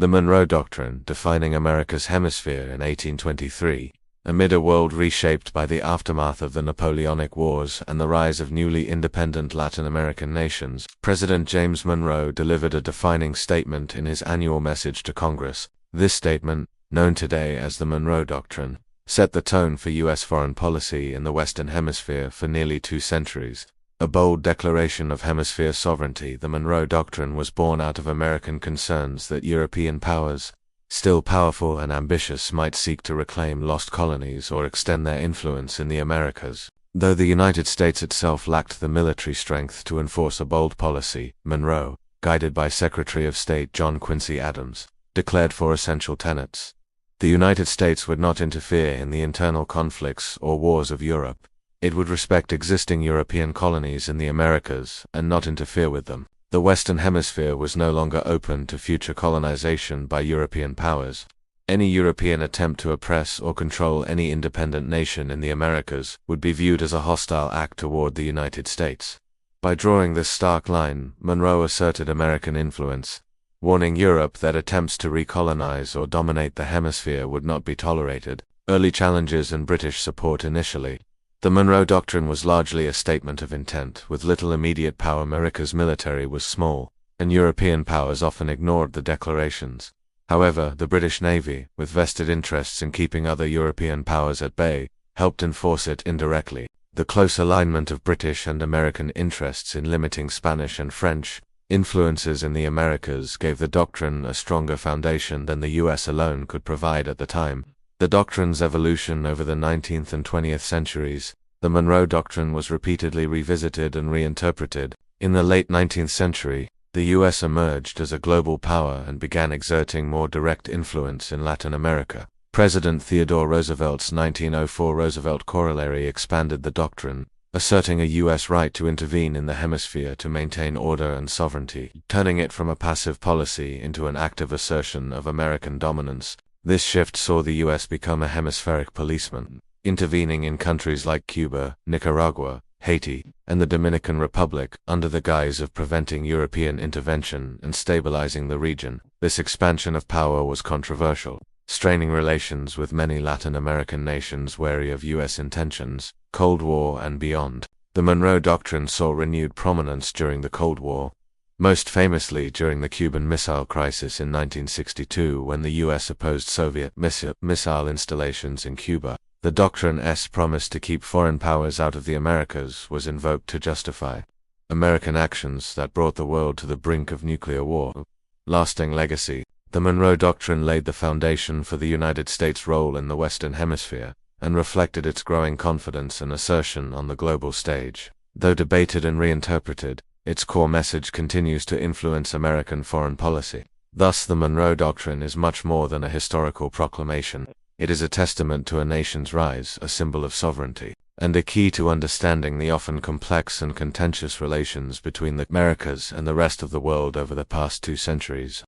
The Monroe Doctrine, defining America's hemisphere in 1823, amid a world reshaped by the aftermath of the Napoleonic Wars and the rise of newly independent Latin American nations, President James Monroe delivered a defining statement in his annual message to Congress. This statement, known today as the Monroe Doctrine, set the tone for U.S. foreign policy in the Western Hemisphere for nearly 2 centuries. A bold declaration of hemisphere sovereignty, the Monroe Doctrine was born out of American concerns that European powers, still powerful and ambitious, might seek to reclaim lost colonies or extend their influence in the Americas. Though the United States itself lacked the military strength to enforce a bold policy, Monroe, guided by Secretary of State John Quincy Adams, declared 4 essential tenets. The United States would not interfere in the internal conflicts or wars of Europe. It would respect existing European colonies in the Americas and not interfere with them. The Western Hemisphere was no longer open to future colonization by European powers. Any European attempt to oppress or control any independent nation in the Americas would be viewed as a hostile act toward the United States. By drawing this stark line, Monroe asserted American influence, warning Europe that attempts to recolonize or dominate the hemisphere would not be tolerated. Early challenges and British support initially. The Monroe Doctrine was largely a statement of intent, with little immediate power. America's military was small, and European powers often ignored the declarations. However, the British Navy, with vested interests in keeping other European powers at bay, helped enforce it indirectly. The close alignment of British and American interests in limiting Spanish and French influences in the Americas gave the doctrine a stronger foundation than the U.S. alone could provide at the time. The doctrine's evolution over the 19th and 20th centuries. The Monroe Doctrine was repeatedly revisited and reinterpreted. In the late 19th century, the U.S. emerged as a global power and began exerting more direct influence in Latin America. President Theodore Roosevelt's 1904 Roosevelt Corollary expanded the doctrine, asserting a U.S. right to intervene in the hemisphere to maintain order and sovereignty, turning it from a passive policy into an active assertion of American dominance. This shift saw the U.S. become a hemispheric policeman, intervening in countries like Cuba, Nicaragua, Haiti, and the Dominican Republic under the guise of preventing European intervention and stabilizing the region. This expansion of power was controversial, straining relations with many Latin American nations wary of U.S. intentions, Cold War and beyond. The Monroe Doctrine saw renewed prominence during the Cold War, most famously during the Cuban Missile Crisis in 1962 when the U.S. opposed Soviet missile installations in Cuba. The doctrine's promise to keep foreign powers out of the Americas was invoked to justify American actions that brought the world to the brink of nuclear war. Lasting legacy. The Monroe Doctrine laid the foundation for the United States' role in the Western Hemisphere and reflected its growing confidence and assertion on the global stage. Though debated and reinterpreted, its core message continues to influence American foreign policy. Thus, the Monroe Doctrine is much more than a historical proclamation. It is a testament to a nation's rise, a symbol of sovereignty, and a key to understanding the often complex and contentious relations between the Americas and the rest of the world over the past 2 centuries.